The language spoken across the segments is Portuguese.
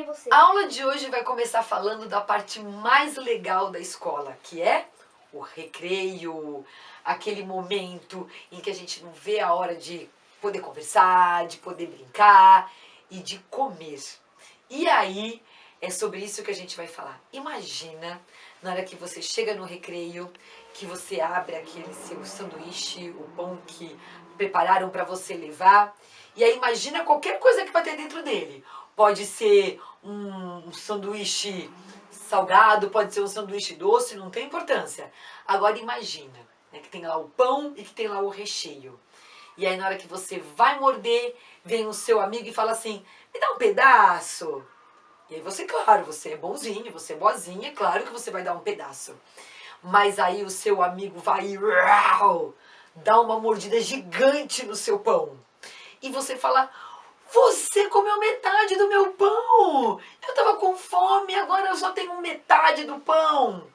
E você? A aula de hoje vai começar falando da parte mais legal da escola, que é o recreio, aquele momento em que a gente não vê a hora de poder conversar, de poder brincar e de comer. E aí, é sobre isso que a gente vai falar. Imagina, na hora que você chega no recreio, que você abre aquele seu sanduíche, o pão que prepararam para você levar, e aí imagina qualquer coisa que vai ter dentro dele. Pode ser um sanduíche salgado, pode ser um sanduíche doce, não tem importância. Agora imagina, né, que tem lá o pão e que tem lá o recheio. E aí na hora que você vai morder, vem o seu amigo e fala assim, me dá um pedaço. E aí você, claro, você é bonzinho, você é boazinha, claro que você vai dar um pedaço. Mas aí o seu amigo vai dar uma mordida gigante no seu pão. E você fala, você comeu metade do meu pão! Eu tava com fome, agora eu só tenho metade do pão!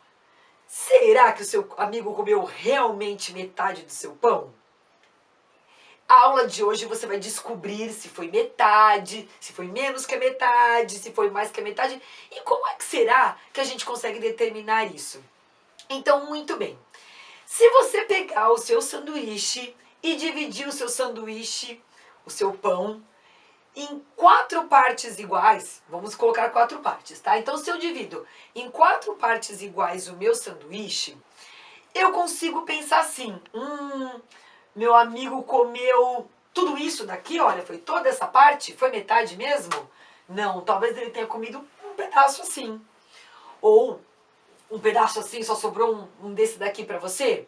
Será que o seu amigo comeu realmente metade do seu pão? A aula de hoje você vai descobrir se foi metade, se foi menos que a metade, se foi mais que a metade. E como é que será que a gente consegue determinar isso? Então, muito bem. Se você pegar o seu sanduíche e dividir o seu sanduíche, o seu pão, em 4 partes iguais, vamos colocar 4 partes, tá? Então, se eu divido em 4 partes iguais o meu sanduíche, eu consigo pensar assim, meu amigo comeu tudo isso daqui, olha, foi toda essa parte? Foi metade mesmo? Não, talvez ele tenha comido um pedaço assim. Ou um pedaço assim, só sobrou um desse daqui pra você?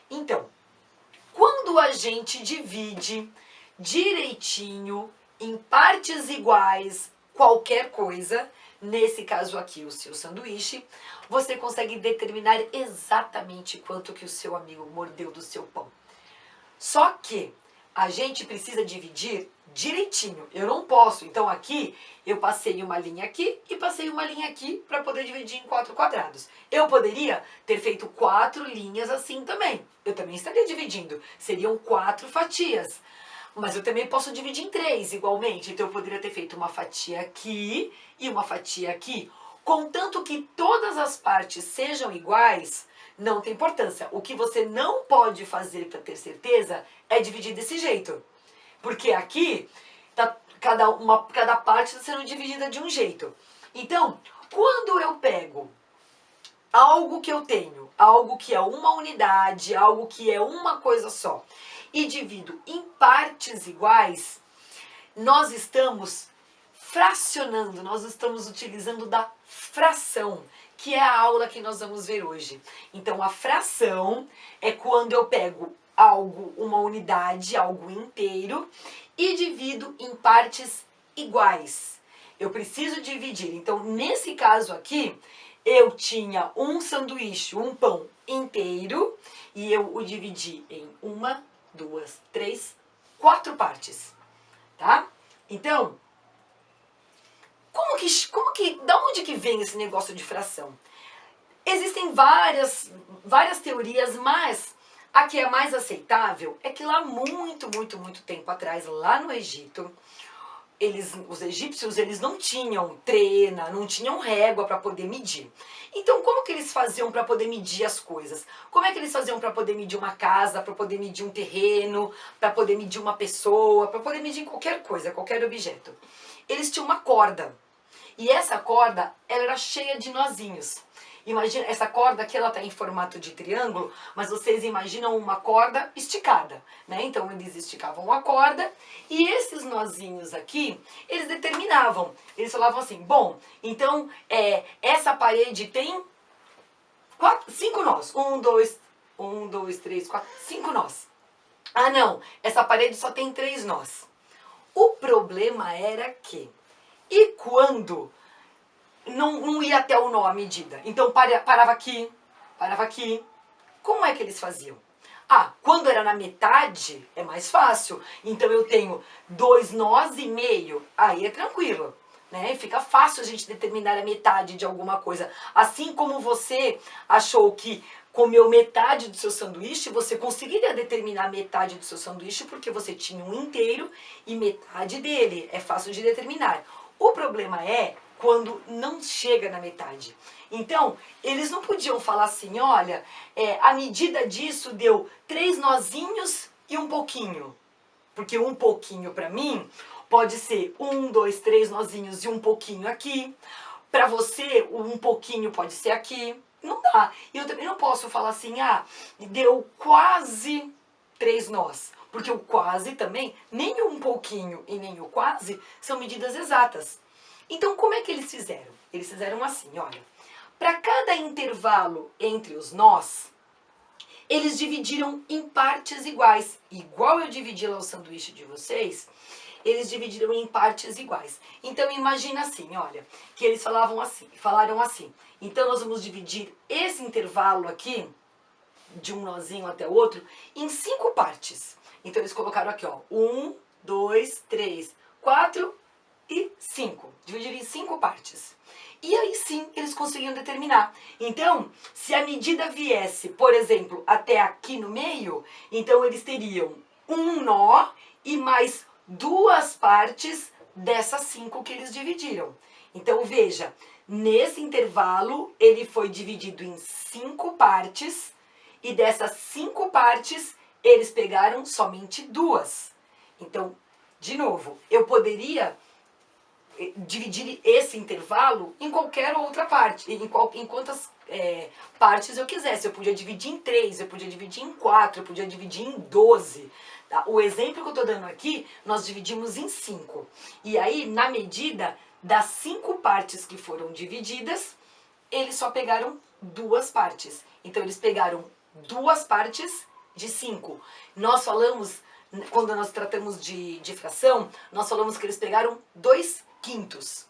Então, quando a gente divide direitinho, em partes iguais, qualquer coisa, nesse caso aqui o seu sanduíche, você consegue determinar exatamente quanto que o seu amigo mordeu do seu pão. Só que a gente precisa dividir direitinho. Eu não posso. Então aqui eu passei uma linha aqui e passei uma linha aqui para poder dividir em 4 quadrados. Eu poderia ter feito 4 linhas assim também. Eu também estaria dividindo. Seriam 4 fatias. Mas eu também posso dividir em 3 igualmente. Então eu poderia ter feito uma fatia aqui e uma fatia aqui. Contanto que todas as partes sejam iguais, não tem importância. O que você não pode fazer para ter certeza é dividir desse jeito. Porque aqui, tá, cada parte está sendo dividida de um jeito. Então, quando eu pego algo que eu tenho, algo que é uma unidade, algo que é uma coisa só, e divido em partes iguais, nós estamos fracionando, nós estamos utilizando da fração, que é a aula que nós vamos ver hoje. Então, a fração é quando eu pego algo, uma unidade, algo inteiro, e divido em partes iguais. Eu preciso dividir. Então, nesse caso aqui, eu tinha um sanduíche, um pão inteiro, e eu o dividi em 1, 2, 3, 4 partes, tá? Então, da onde que vem esse negócio de fração? Existem várias teorias, mas a que é mais aceitável é que lá muito tempo atrás, lá no Egito, os egípcios, eles não tinham trena, não tinham régua para poder medir. Então, como que eles faziam para poder medir as coisas? Como é que eles faziam para poder medir uma casa, para poder medir um terreno, para poder medir uma pessoa, para poder medir qualquer coisa, qualquer objeto? Eles tinham uma corda. E essa corda, ela era cheia de nozinhos. Imagina, essa corda aqui, ela tá em formato de triângulo, mas vocês imaginam uma corda esticada, né? Então, eles esticavam a corda e esses nozinhos aqui, eles determinavam. Eles falavam assim, bom, então, essa parede tem 5 nós. 1, 2, 3, 4, 5 nós. Ah, não, essa parede só tem 3 nós. O problema era que, e quando não ia até o nó a medida? Então parava aqui, Como é que eles faziam? Ah, quando era na metade, é mais fácil. Então eu tenho 2 nós e meio, aí é tranquilo, né? Fica fácil a gente determinar a metade de alguma coisa. Assim como você achou que comeu metade do seu sanduíche, você conseguiria determinar metade do seu sanduíche porque você tinha um inteiro e metade dele. É fácil de determinar. O problema é quando não chega na metade. Então, eles não podiam falar assim, olha, a medida disso deu 3 nozinhos e um pouquinho. Porque um pouquinho para mim pode ser 1, 2, 3 nozinhos e um pouquinho aqui. Para você, um pouquinho pode ser aqui. Não dá. E eu também não posso falar assim, deu quase 3 nós. Porque o quase também, nem um pouquinho e nem o quase, são medidas exatas. Então, como é que eles fizeram? Eles fizeram assim, olha. Para cada intervalo entre os nós, eles dividiram em partes iguais. Igual eu dividi lá o sanduíche de vocês, eles dividiram em partes iguais. Então imagina assim, olha, que eles falaram assim. Então nós vamos dividir esse intervalo aqui, de um nozinho até o outro, em 5 partes. Então eles colocaram aqui, ó, 1, 2, 3, 4 e 5. Dividiram em 5 partes. E aí sim, eles conseguiam determinar. Então, se a medida viesse, por exemplo, até aqui no meio, então eles teriam um nó e mais 2 partes dessas 5 que eles dividiram. Então, veja, nesse intervalo, ele foi dividido em 5 partes, e dessas 5 partes, eles pegaram somente 2. Então, de novo, eu poderia dividir esse intervalo em qualquer outra parte, em quantas partes eu quisesse. Eu podia dividir em 3, eu podia dividir em 4, eu podia dividir em 12. Tá? O exemplo que eu estou dando aqui, nós dividimos em 5. E aí, na medida das 5 partes que foram divididas, eles só pegaram 2 partes. Então, eles pegaram 2 partes de 5. Nós falamos, quando nós tratamos de fração, nós falamos que eles pegaram 2 quintos.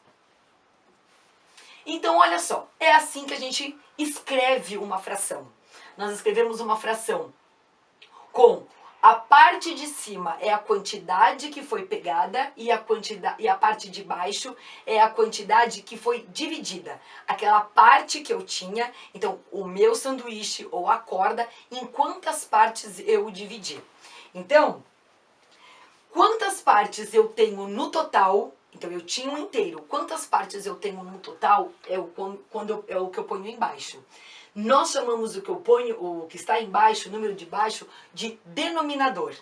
Então, olha só, é assim que a gente escreve uma fração. Nós escrevemos uma fração com a parte de cima é a quantidade que foi pegada e a parte de baixo é a quantidade que foi dividida. Aquela parte que eu tinha, então o meu sanduíche ou a corda, em quantas partes eu dividi. Então, quantas partes eu tenho no total? Então eu tinha um inteiro. Quantas partes eu tenho no total é o que eu ponho embaixo. Nós chamamos o que eu ponho, o que está embaixo, o número de baixo, de denominador.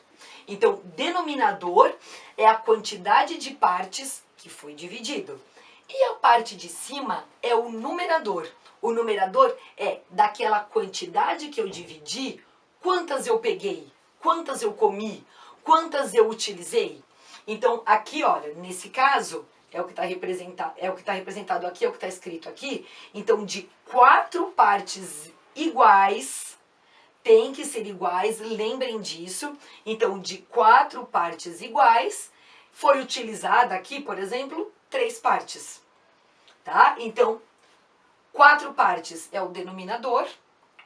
Então, denominador é a quantidade de partes que foi dividido. E a parte de cima é o numerador. O numerador é daquela quantidade que eu dividi, quantas eu peguei, quantas eu comi, quantas eu utilizei. Então, aqui, olha, nesse caso, é o que está representado aqui, é o que está escrito aqui. Então, de 4 partes iguais, tem que ser iguais, lembrem disso. Então, de 4 partes iguais, foi utilizada aqui, por exemplo, 3 partes. Tá? Então, 4 partes é o denominador,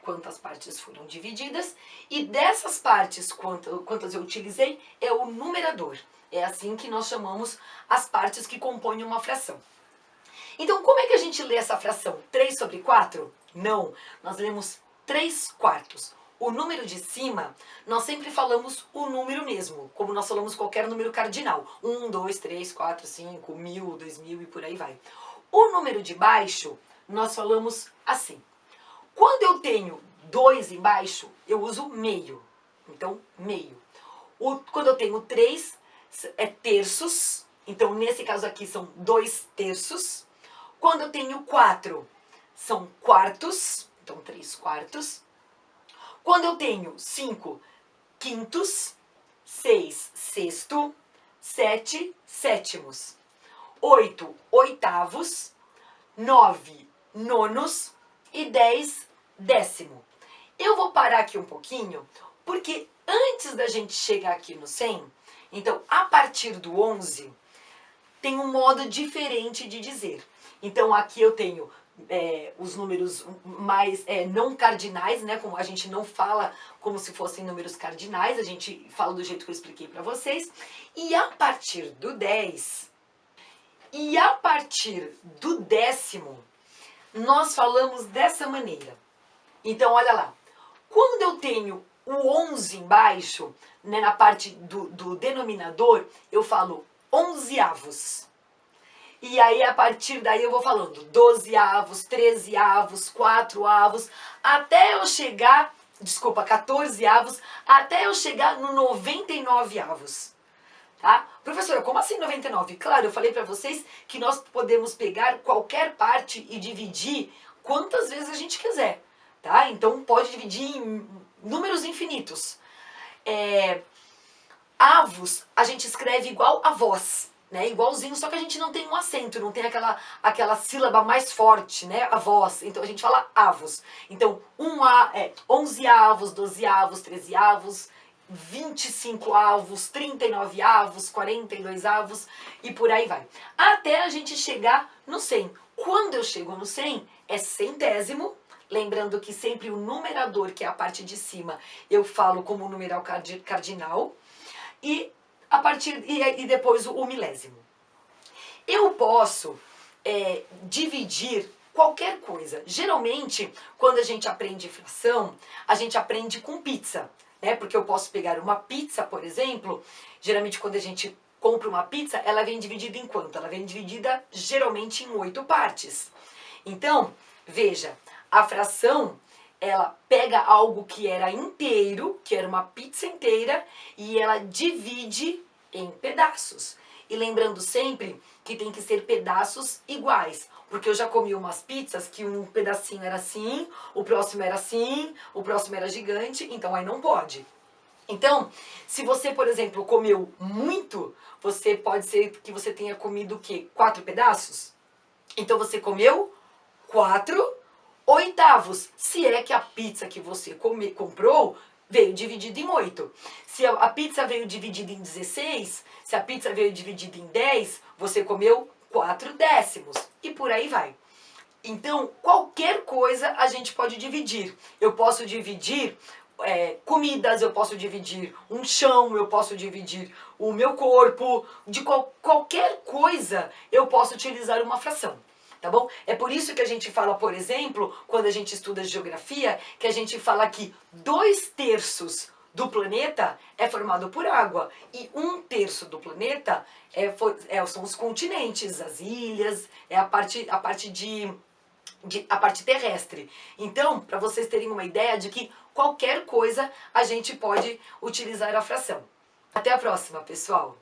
quantas partes foram divididas, e dessas partes, quantas eu utilizei, é o numerador. É assim que nós chamamos as partes que compõem uma fração. Então, como é que a gente lê essa fração? 3 sobre 4? Não, nós lemos 3 quartos. O número de cima, nós sempre falamos o número mesmo, como nós falamos qualquer número cardinal. 1, 2, 3, 4, 5, 1000, 2000 e por aí vai. O número de baixo, nós falamos assim. Quando eu tenho 2 embaixo, eu uso meio. Então, meio. Quando eu tenho 3, é terços. Então, nesse caso aqui, são 2 terços. Quando eu tenho 4, são quartos. Então, 3 quartos. Quando eu tenho 5, quintos. 6, sexto. 7, sétimos. 8, oitavos. 9, nonos. E 10, décimo. Eu vou parar aqui um pouquinho, porque antes da gente chegar aqui no 100, então, a partir do 11, tem um modo diferente de dizer. Então, aqui eu tenho os números mais não cardinais, né? Como a gente não fala como se fossem números cardinais, a gente fala do jeito que eu expliquei para vocês. E a partir do 10, e a partir do décimo, nós falamos dessa maneira. Então, olha lá. Quando eu tenho o 11 embaixo, né, na parte do denominador, eu falo onzeavos. E aí, a partir daí, eu vou falando 12 avos, 13 avos, 4 avos, até eu chegar, desculpa, 14 avos, até eu chegar no 99 avos. Tá? Professora, como assim 99? Claro, eu falei para vocês que nós podemos pegar qualquer parte e dividir quantas vezes a gente quiser. Tá? Então, pode dividir em números infinitos. Avos, a gente escreve igual a voz, né? Igualzinho, só que a gente não tem um acento, não tem aquela sílaba mais forte, né? A voz. Então a gente fala avos. Então, 11 avos, 12 avos, 13 avos, 25 avos, 39 avos, 42 avos e por aí vai. Até a gente chegar no 100. Quando eu chego no 100, é centésimo. Lembrando que sempre o numerador, que é a parte de cima, eu falo como numeral cardinal. E depois o milésimo. Eu posso dividir qualquer coisa. Geralmente, quando a gente aprende fração, a gente aprende com pizza, né? Porque eu posso pegar uma pizza, por exemplo, geralmente quando a gente compra uma pizza, ela vem dividida em quanto? Ela vem dividida geralmente em 8 partes. Então, veja, a fração, ela pega algo que era inteiro, que era uma pizza inteira, e ela divide em pedaços. E lembrando sempre que tem que ser pedaços iguais, porque eu já comi umas pizzas que um pedacinho era assim, o próximo era assim, o próximo era gigante, então aí não pode. Então, se você, por exemplo, comeu muito, pode ser que você tenha comido o quê? 4 pedaços? Então você comeu 4 oitavos, se é que a pizza que você comprou veio dividida em 8. Se a pizza veio dividida em 16, se a pizza veio dividida em 10, você comeu 4 décimos. E por aí vai. Então, qualquer coisa a gente pode dividir. Eu posso dividir comidas, eu posso dividir um chão, eu posso dividir o meu corpo. De qualquer coisa eu posso utilizar uma fração. Tá bom? É por isso que a gente fala, por exemplo, quando a gente estuda geografia, que a gente fala que 2/3 do planeta é formado por água e 1/3 do planeta são os continentes, as ilhas, a parte terrestre. Então, para vocês terem uma ideia de que qualquer coisa a gente pode utilizar a fração. Até a próxima, pessoal!